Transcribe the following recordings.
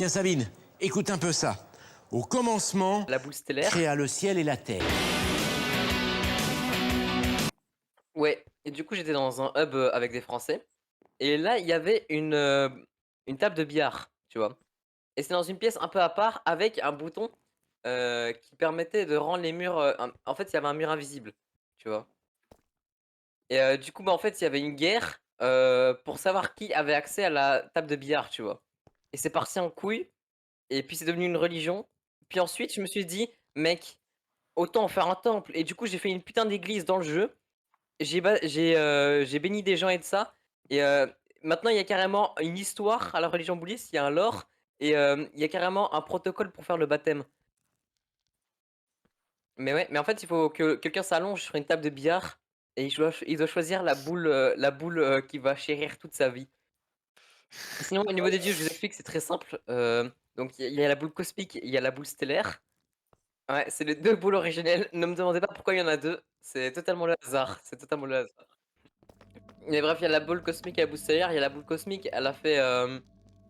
Tiens Sabine, écoute un peu ça. Au commencement, La boule stellaire. créa le ciel et la terre. Ouais, et du coup, j'étais dans un hub, avec des Français et là, il y avait une table de billard, tu vois? Et c'est dans une pièce un peu à part avec un bouton, qui permettait de rendre les murs, en fait, il y avait un mur invisible, tu vois? Et du coup, bah, en fait, il y avait une guerre, pour savoir qui avait accès à la table de billard, tu vois? Et c'est parti en couille et puis c'est devenu une religion. Puis ensuite, je me suis dit: «Mec, autant en faire un temple» et du coup, j'ai fait une putain d'église dans le jeu. J'ai béni des gens et de ça et maintenant il y a carrément une histoire à la religion bouddhiste, il y a un lore et il y a carrément un protocole pour faire le baptême. Mais ouais, mais en fait, il faut que quelqu'un s'allonge sur une table de billard et il doit choisir la boule, qui va chérir toute sa vie. Sinon, au niveau des dieux, je vous explique, c'est très simple, donc il y a la boule cosmique, il y a la boule stellaire. Ouais, c'est les 2 boules originelles. Ne me demandez pas pourquoi il y en a 2, c'est totalement le hasard, c'est totalement le hasard. Mais bref, il y a la boule cosmique et la boule stellaire. Il y a la boule cosmique, elle a fait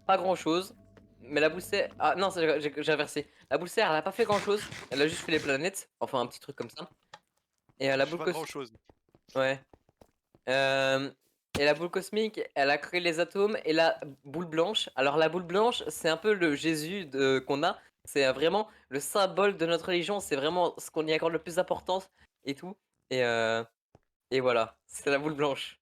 pas grand chose. Mais la boule stellaire. Ah non, j'ai inversé. La boule stellaire, elle a pas fait grand chose. Elle a juste fait les planètes. Enfin, un petit truc comme ça. Et la Je fais boule pas cosmique. grand-chose. Ouais. Euh, et la boule cosmique, elle a créé les atomes. Et la boule blanche. Alors, la boule blanche, c'est un peu le Jésus qu'on a. C'est vraiment le symbole de notre religion. C'est vraiment ce qu'on y accorde le plus d'importance et tout. Et, euh, et voilà. C'est la boule blanche.